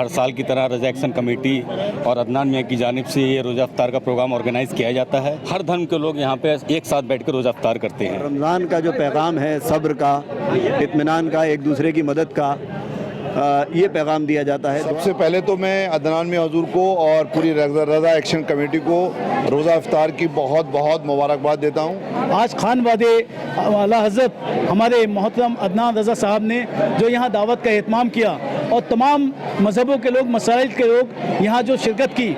हर साल की तरह रज़ा एक्शन कमेटी और अदनान मियाँ की जानिब से ये रोज़ा इफ्तार का प्रोग्राम ऑर्गेनाइज़ किया जाता है। हर धर्म के लोग यहाँ पे एक साथ बैठ कर रोज़ा इफ्तार करते हैं। रमज़ान का जो पैगाम है, सब्र का, इत्मीनान का, एक दूसरे की मदद का, ये पैगाम दिया जाता है। सबसे पहले तो मैं अदनान मियाँ हुज़ूर को और पूरी रज़ा एक्शन कमेटी को रोज़ा इफ्तार की बहुत बहुत मुबारकबाद देता हूँ। आज खान वादे आला हज़रत हमारे मोहतरम अदनान रज़ा साहब ने जो यहाँ दावत का एहतमाम किया और तमाम मज़हबों के लोग, मसाइल के लोग यहाँ जो शिरकत की।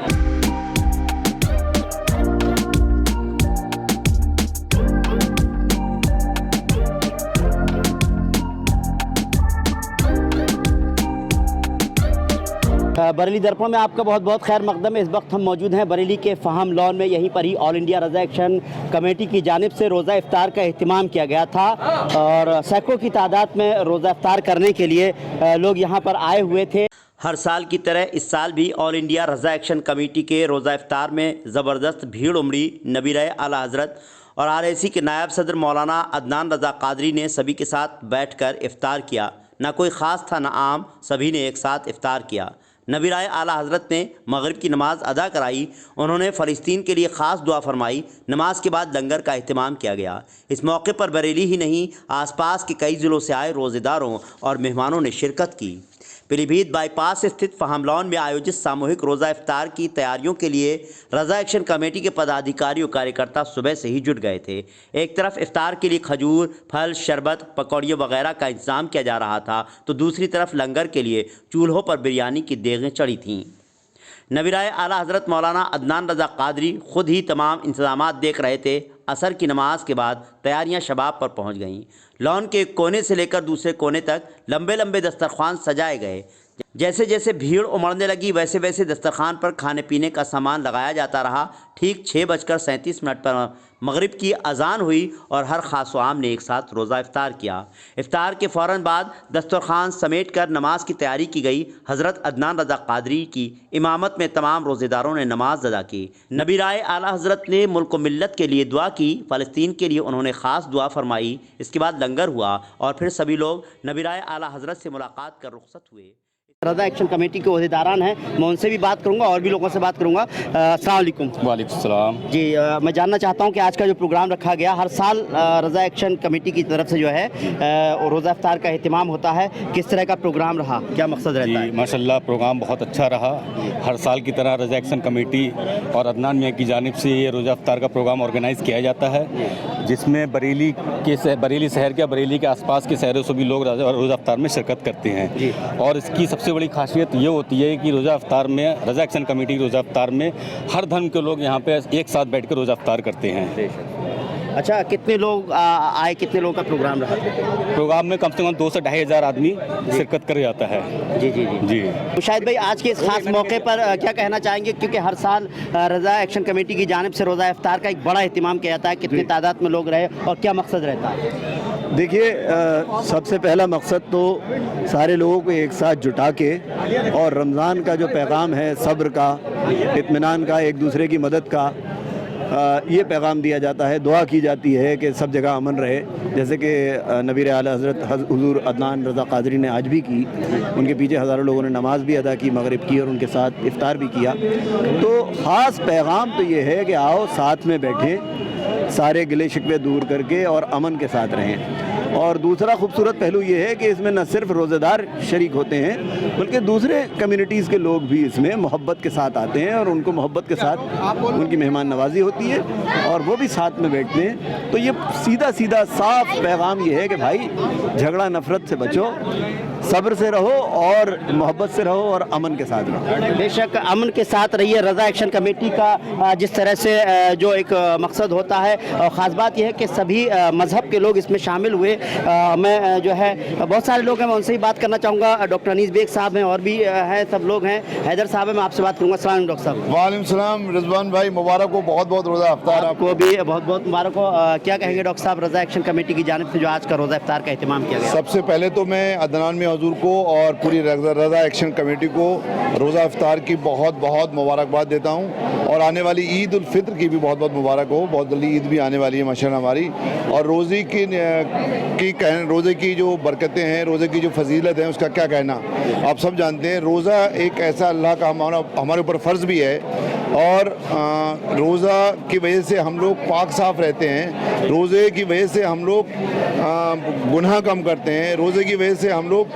बरेली दर्पण में आपका बहुत बहुत खैर मकदम है। इस वक्त हम मौजूद हैं बरेली के फ़हाम लॉन में। यहीं पर ही ऑल इंडिया रज़ा एक्शन कमेटी की जानिब से रोज़ा इफ्तार का एहतमाम किया गया था और सैकड़ों की तादाद में रोज़ा इफ्तार करने के लिए लोग यहाँ पर आए हुए थे। हर साल की तरह इस साल भी ऑल इंडिया रज़ा एक्शन कमेटी के रोज़ा इफ्तार में ज़बरदस्त भीड़ उमड़ी। नबी आला हज़रत और RAC के नायब सदर मौलाना अदनान रज़ा कादरी ने सभी के साथ बैठकर इफ्तार किया। ना कोई ख़ास था ना आम, सभी ने एक साथ इफ्तार किया। नबी आला हज़रत ने मगरिब की नमाज़ अदा कराई। उन्होंने फ़लस्तीन के लिए ख़ास दुआ फरमाई। नमाज के बाद लंगर का अहतमाम किया गया। इस मौके पर बरेली ही नहीं, आसपास के कई ज़िलों से आए रोज़ेदारों और मेहमानों ने शिरकत की। पीलीभीत बाईपास स्थित फ़हाम लॉन में आयोजित सामूहिक रोज़ा इफ्तार की तैयारियों के लिए रज़ा एक्शन कमेटी के पदाधिकारी और कार्यकर्ता सुबह से ही जुट गए थे। एक तरफ इफ्तार के लिए खजूर, फल, शरबत, पकौड़ियों वगैरह का इंतज़ाम किया जा रहा था, तो दूसरी तरफ लंगर के लिए चूल्हों पर बिरयानी की देगें चढ़ी थीं। नबी आला हज़रत मौलाना अदनान रज़ा कादरी ख़ुद ही तमाम इंतज़ामात देख रहे थे। असर की नमाज के बाद तैयारियां शबाब पर पहुंच गईं। लॉन के एक कोने से लेकर दूसरे कोने तक लंबे लंबे दस्तरखान सजाए गए। जैसे जैसे भीड़ उमड़ने लगी वैसे वैसे दस्तरखान पर खाने पीने का सामान लगाया जाता रहा। ठीक 6:37 पर मगरिब की अजान हुई और हर खास व आम ने एक साथ रोज़ा इफ्तार किया। इफ्तार के फ़ौरन बाद दस्तरखान समेट कर नमाज की तैयारी की गई। हज़रत अदनान रज़ा कादरी की इमामत में तमाम रोज़ेदारों ने नमाज अदा की। नबी आला हज़रत ने मुल्क व मिल्लत के लिए दुआ की। फ़लस्तीन के लिए उन्होंने ख़ास दुआ फरमाई। इसके बाद लंगर हुआ और फिर सभी लोग नबी आला हज़रत से मुलाकात कर रुखसत हुए। रज़ा एक्शन कमेटी के अहदेदारान हैं, मैं उनसे भी बात करूंगा और भी लोगों से बात करूंगा। अस्सलाम वालेकुम। वालेकुम सलाम जी, मैं जानना चाहता हूं कि आज का जो प्रोग्राम रखा गया, हर साल रज़ा एक्शन कमेटी की तरफ से जो है रोज़ा इफ्तार का एहतमाम होता है, किस तरह का प्रोग्राम रहा, क्या मकसद रहता है? माशाल्लाह प्रोग्राम बहुत अच्छा रहा। हर साल की तरह रज़ा एक्शन कमेटी और अदनान मियाँ की जानिब से ये रोज़ा इफ्तार का प्रोग्राम ऑर्गेनाइज़ किया जाता है, जिसमें बरेली शहर के बरेली के आसपास के शहरों से भी लोग रोज़ा इफ्तार में शिरकत करते हैं। और इसकी सबसे बड़ी खासियत ये होती है कि रोज़ा इफ्तार में, रज़ा एक्शन कमेटी रोज़ा इफ्तार में हर धर्म के लोग यहाँ पे एक साथ बैठ कर रोज़ा इफ्तार करते हैं। अच्छा, कितने लोग आए, कितने लोगों का प्रोग्राम रहा? प्रोग्राम में कम से कम 2 से 2.5 हज़ार आदमी शिरकत कर जाता है। जी जी जी जी। तो शायद भाई आज के इस खास मौके पर क्या कहना चाहेंगे, क्योंकि हर साल रज़ा एक्शन कमेटी की जानिब से रोज़ा इफ्तार का एक बड़ा एहतमाम किया जाता है, कितनी तादाद में लोग रहे और क्या मकसद रहता है? देखिए, सबसे पहला मकसद तो सारे लोगों को एक साथ जुटा के और रमज़ान का जो पैगाम है, सब्र का, इत्मीनान का, एक दूसरे की मदद का, ये पैगाम दिया जाता है। दुआ की जाती है कि सब जगह अमन रहे, जैसे कि नबी आला हज़रत हुज़ूर अदनान रज़ा कादरी ने आज भी की। उनके पीछे हज़ारों लोगों ने नमाज भी अदा की, मगरिब की, और उनके साथ इफ्तार भी किया। तो ख़ास पैगाम तो ये है कि आओ साथ में बैठें, सारे गिले शिकवे दूर करके और अमन के साथ रहें। और दूसरा खूबसूरत पहलू ये है कि इसमें न सिर्फ रोज़ेदार शरीक होते हैं, बल्कि दूसरे कम्युनिटीज़ के लोग भी इसमें मोहब्बत के साथ आते हैं और उनको मोहब्बत के साथ उनकी मेहमान नवाजी होती है और वो भी साथ में बैठते हैं। तो ये सीधा सीधा साफ पैगाम ये है कि भाई झगड़ा नफ़रत से बचो, सब्र से रहो और मोहब्बत से रहो और अमन के साथ रहो। बेशक अमन के साथ रहिए। रज़ा एक्शन कमेटी का जिस तरह से जो एक मकसद होता है, और ख़ास बात यह है कि सभी मज़हब के लोग इसमें शामिल हुए। मैं जो है बहुत सारे लोग हैं, मैं उनसे ही बात करना चाहूँगा। डॉक्टर अनीस बेग साहब हैं और भी हैं, सब लोग हैं। हैदर साहब है, मैं आपसे बात करूँगा। अस्सलाम डॉक्टर साहब। वालेकुम सलाम रिजवान भाई, मुबारक हो, बहुत बहुत रोज़ा इफ्तार आपको भी बहुत बहुत मुबारक हो। क्या कहेंगे डॉक्टर साहब, रज़ा एक्शन कमेटी की जानिब से जो आज का रोज़ा इफ्तार का एहतमाम किया गया? सबसे पहले तो मैं अदनान मियाँ हजूर को और पूरी रज़ा एक्शन कमेटी को रोज़ा इफ्तार की बहुत बहुत मुबारकबाद देता हूँ और आने वाली ईद उल फित्र की भी बहुत बहुत मुबारक हो। बहुत जल्दी ईद भी आने वाली है माशाअल्लाह हमारी। और रोज़े की जो बरकतें हैं, रोज़े की जो फजीलत है, उसका क्या कहना, आप सब जानते हैं। रोज़ा एक ऐसा अल्लाह का हमारे ऊपर फ़र्ज़ भी है और रोज़ा की वजह से हम लोग पाक साफ़ रहते हैं, रोज़े की वजह से हम लोग गुनाह कम करते हैं, रोज़े की वजह से हम लोग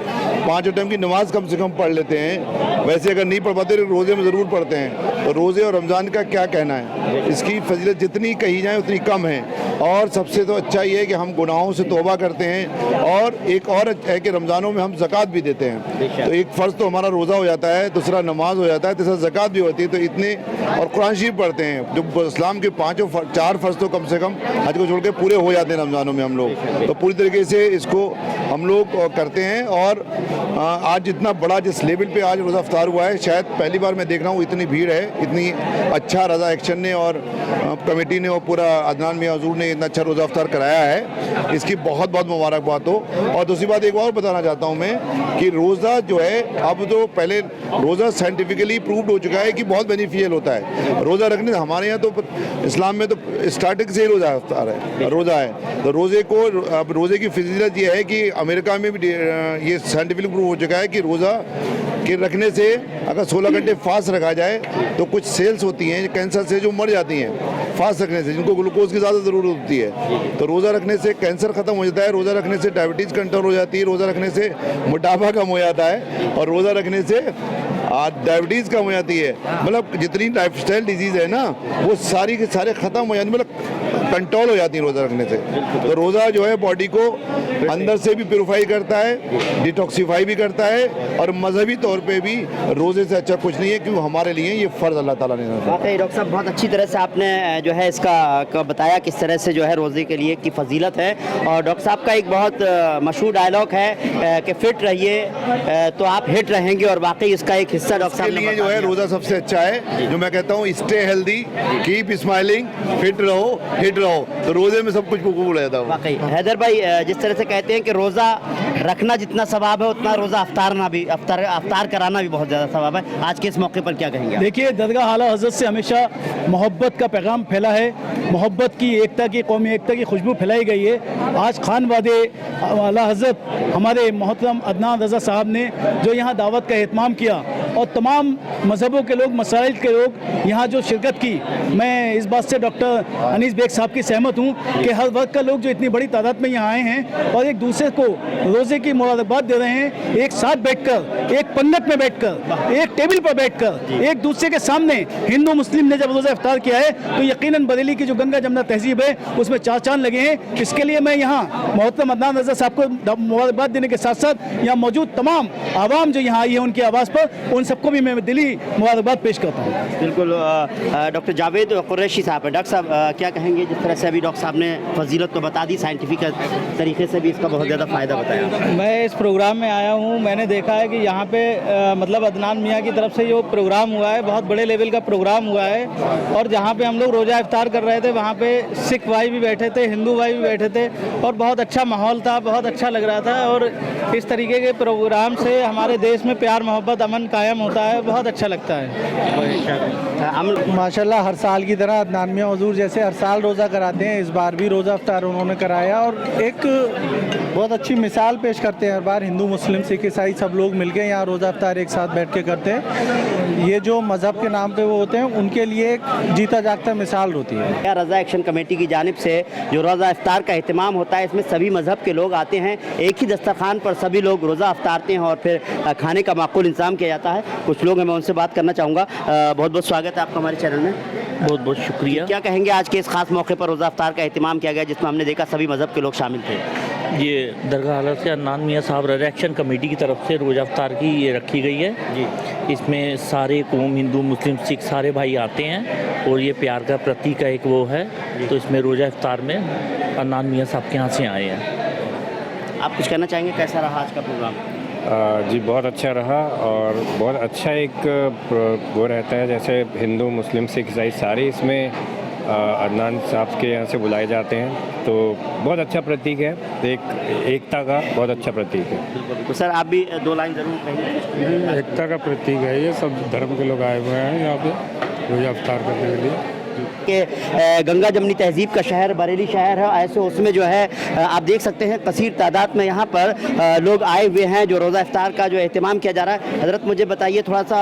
5 टाइम की नमाज़ कम से कम पढ़ लेते हैं। वैसे अगर नहीं पढ़ पाते तो रोज़े में ज़रूर पढ़ते हैं। तो रोज़े और रमज़ान का क्या कहना है, इसकी फजीलत जितनी कही जाए उतनी कम है। और सबसे तो अच्छा ये है कि हम गुनाहों से तौबा करते हैं और एक और है कि रमज़ानों में हम ज़कात भी देते हैं। तो एक फ़र्ज़ तो हमारा रोज़ा हो जाता है, दूसरा नमाज हो जाता है, तीसरा ज़कात भी होती है। तो इतने और कुरान शरीफ पढ़ते हैं, जो इस्लाम के 4 फ़र्ज़ तो कम से कम हज को छोड़ के पूरे हो जाते हैं रमज़ानों में हम लोग। तो पूरी तरीके से इसको हम लोग करते हैं। और आज इतना बड़ा जिस लेवल पे आज रोज़ा इफ्तार हुआ है, शायद पहली बार मैं देख रहा हूँ इतनी भीड़ है। इतनी अच्छा रज़ा एक्शन ने और कमेटी ने और पूरा अदनान मियां हजूर ने इतना अच्छा रोज़ा इफ्तार कराया है, इसकी बहुत बहुत मुबारकबाद हो। और दूसरी बात एक और बताना चाहता हूँ मैं कि रोज़ा जो है, अब तो पहले रोज़ा साइंटिफिकली प्रूव्ड हो चुका है कि बहुत बेनिफिशियल होता है। रोज़ा रखने से हमारे यहाँ तो इस्लाम में तो स्टार्टिंग से ही रोज़ा इफ्तार है, रोज़ा है। तो रोज़े को अब रोज़े की फजीलत ये है कि अमेरिका में भी ये साइंटिफिकली प्रूव हो चुका है कि रोज़ा के रखने से अगर 16 घंटे फास्ट रखा जाए तो कुछ सेल्स होती हैं कैंसर से जो मर जाती हैं फास्ट रखने से, जिनको ग्लूकोज की ज़्यादा ज़रूरत होती है। तो रोज़ा रखने से कैंसर ख़त्म हो जाता है, रोज़ा रखने से डायबिटीज़ कंट्रोल हो जाती है, रोज़ा रखने से मोटापा कम हो जाता है और रोज़ा रखने से डायबिटीज़ कम हो जाती है। मतलब जितनी लाइफस्टाइल डिजीज़ है ना, वो सारी के सारे ख़त्म हो जाती, मतलब कंट्रोल हो जाती है रोज़ा रखने से। तो रोज़ा जो है बॉडी को अंदर से भी प्योरीफाई करता है, डिटॉक्सीफाई भी करता है और मजहबी तौर पे भी रोज़े से अच्छा कुछ नहीं है, क्योंकि हमारे लिए ये फ़र्ज़ अल्लाह ताला ने। वाकई डॉक्टर साहब बहुत अच्छी तरह से आपने जो है इसका बताया किस तरह से जो है रोज़े के लिए की फजीलत है। और डॉक्टर साहब का एक बहुत मशहूर डायलॉग है कि फिट रहिए तो आप हिट रहेंगे, और वाकई इसका एक हिस्सा डॉक्टर साहब के लिए जो है रोज़ा सबसे अच्छा है। जो मैं कहता हूँ stay healthy, keep smiling, fit रहो, हिट रहो, तो रोज़े में सब कुछ कबूल है। वाकई हैदर भाई जिस तरह से कहते हैं कि रोज़ा रखना जितना सवाब है उतना रोज़ा अफ्तार कराना भी बहुत ज़्यादा सवाब है, आज के इस मौके पर क्या कहेंगे? देखिए, दरगाह आला हज़रत से हमेशा मोहब्बत का पैगाम फैला है, मोहब्बत की, एकता की, कौमी एकता की खुशबू फैलाई गई है। आज खान वादे आला हज़रत हमारे मोहतरम अदनान रज़ा साहब ने जो यहाँ दावत का एहतमाम किया और तमाम मज़हबों के लोग, मसाइल के लोग यहाँ जो शिरकत की, मैं इस बात से डॉक्टर अनीस बेग साहब की सहमत हूँ कि हर वक्त का लोग जो इतनी बड़ी तादाद में यहाँ आए हैं और एक दूसरे को रोज़े की मुबारकबाद दे रहे हैं, एक साथ बैठकर, एक पंगत में बैठकर, एक टेबल पर बैठकर, एक दूसरे के सामने। हिंदू मुस्लिम ने जब रोज़ा इफ्तार किया है तो यकीनन बरेली की जो गंगा जमुना तहजीब है उसमें 4 चांद लगे हैं। इसके लिए मैं यहाँ मोहतरम अदनान रज़ा साहब को मुबारकबाद देने के साथ साथ यहाँ मौजूद तमाम आवाम जो यहाँ आई है उनकी आवाज़ पर उन सबको भी मैं दिली मुबारकबाद पेश करता हूँ। बिल्कुल। डॉक्टर जावेद कुरैशी साहब है, डॉक्टर साहब क्या कहेंगे? जिस तरह से अभी डॉक्टर साहब ने फजीलत तो बता दी, साइंटिफिक तरीके से भी इसका बहुत ज़्यादा फ़ायदा बताया। मैं इस प्रोग्राम में आया हूँ, मैंने देखा है कि यहाँ पे मतलब अदनान मियाँ की तरफ से जो प्रोग्राम हुआ है बहुत बड़े लेवल का प्रोग्राम हुआ है। और जहाँ पे हम लोग रोज़ा इफ्तार कर रहे थे वहाँ पे सिख भाई भी बैठे थे, हिंदू भाई भी बैठे थे और बहुत अच्छा माहौल था, बहुत अच्छा लग रहा था। और इस तरीके के प्रोग्राम से हमारे देश में प्यार मोहब्बत अमन कायम होता है, बहुत अच्छा लगता है। माशाल्लाह हर साल की तरह अदनान मियां हुजूर जैसे हर साल रोज़ा कराते हैं, इस बार भी रोज़ा इफ्तार उन्होंने कराया और एक बहुत अच्छी मिसाल पेश करते हैं। हर बार हिंदू मुस्लिम सिख ईसाई सब लोग मिलकर यहाँ रोज़ा इफ्तार एक साथ बैठ के करते हैं। ये जो मज़हब के नाम पे वो होते हैं उनके लिए एक जीता जागता मिसाल होती है। रज़ा एक्शन कमेटी की जानिब से जो रोज़ा इफ्तार का एहतमाम होता है इसमें सभी मज़हब के लोग आते हैं, एक ही दस्तरखान पर सभी लोग रोज़ा इफ्तारते हैं और फिर खाने का माकूल इंतज़ाम किया जाता है। कुछ लोग हैं, मैं उनसे बात करना चाहूँगा। बहुत बहुत स्वागत है आपका हमारे चैनल में। बहुत बहुत शुक्रिया। क्या कहेंगे आज के इस खास मौके पर रोज़ा इफ्तार का एहतमाम किया गया जिसमें हमने देखा सभी मज़हब के लोग शामिल थे? ये दरगाह हज़रत से अदनान मियाँ साहब रज़ा एक्शन कमेटी की तरफ से रोज़ा इफ्तार की ये रखी गई है जी। इसमें सारे कौम हिंदू मुस्लिम सिख सारे भाई आते हैं और ये प्यार का प्रतीक का एक वो है, तो इसमें रोज़ा इफ्तार में अदनान मियाँ साहब के यहाँ से आए हैं। आप कुछ कहना चाहेंगे, कैसा रहा आज का प्रोग्राम? जी बहुत अच्छा रहा और बहुत अच्छा एक वो रहता है, जैसे हिंदू मुस्लिम सिख ईसाई सारे इसमें अदनान साहब के यहाँ से बुलाए जाते हैं, तो बहुत अच्छा प्रतीक है, एकता का बहुत अच्छा प्रतीक है। तो सर आप भी 2 लाइन ज़रूर कहेंगे। एकता का प्रतीक है ये, सब धर्म के लोग आए हुए हैं यहाँ पे रोज़ा इफ्तार करने के लिए। कि गंगा जमनी तहजीब का शहर बरेली शहर है, ऐसे उसमें जो है आप देख सकते हैं कसीर तादाद में यहाँ पर लोग आए हुए हैं जो रोज़ा इफ्तार का जो एहतमाम किया जा रहा है। हज़रत मुझे बताइए थोड़ा सा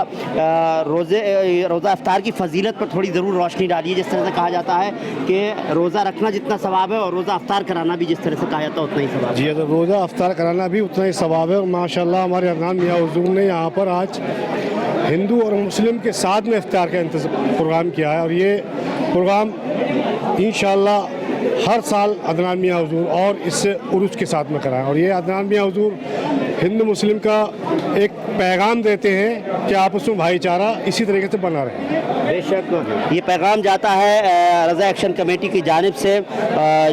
रोज़ा इफ्तार की फजीलत पर थोड़ी ज़रूर रोशनी डालिए। जिस तरह से कहा जाता है कि रोज़ा रखना जितना सवाब है और रोज़ा इफ्तार कराना भी जिस तरह से कहा जाता है उतना ही सवाब है। जी, तो रोज़ा इफ्तार कराना भी उतना ही सवाब है। और माशाल्लाह हमारे अदनान मियाँ हुज़ूर ने यहाँ पर आज हिंदू और मुस्लिम के साथ में इफ्तार का प्रोग्राम किया है, और ये प्रोग्राम इंशाअल्लाह हर साल अदनान मियाँ हुज़ूर और इससे उर्स के साथ में कराएं। और ये अदनान मियाँ हुज़ूर हिंदू मुस्लिम का एक पैगाम देते हैं कि आपस में भाईचारा इसी तरीके से बना रहे। बेशक ये पैगाम जाता है रज़ा एक्शन कमेटी की जानिब से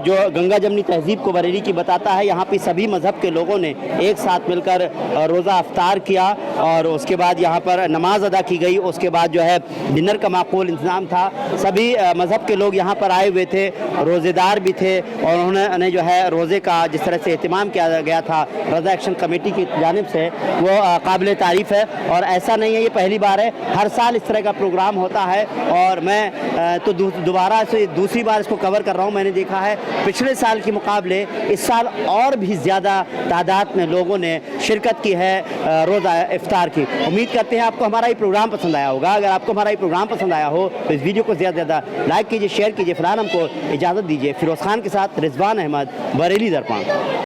जो गंगा जमनी तहजीब को बरेली की बताता है। यहाँ पे सभी मज़हब के लोगों ने एक साथ मिलकर रोज़ा इफ्तार किया और उसके बाद यहाँ पर नमाज अदा की गई। उसके बाद जो है डिनर का माकूल इंतज़ाम था। सभी मज़हब के लोग यहाँ पर आए हुए थे, रोज़ेदार भी थे, और उन्होंने जो है रोज़े का जिस तरह से एहतमाम किया गया था रज़ा एक्शन कमेटी की जानिब से वो काबिल तारीफ़ है। और ऐसा नहीं है ये पहली बार है, हर साल इस तरह का प्रोग्राम होता है। और मैं तो दोबारा से दूसरी बार इसको कवर कर रहा हूँ। मैंने देखा है पिछले साल के मुकाबले इस साल और भी ज़्यादा तादाद में लोगों ने शिरकत की है रोज़ा इफ्तार की। उम्मीद करते हैं आपको हमारा ये प्रोग्राम पसंद आया होगा। अगर आपको हमारा ये प्रोग्राम पसंद आया हो तो इस वीडियो को ज़्यादा से ज़्यादा लाइक कीजिए, शेयर कीजिए। फिलहाल हमको इजाज़त दीजिए। फिरोज़ खान के साथ रिजवान अहमद, बरेली दर्पण।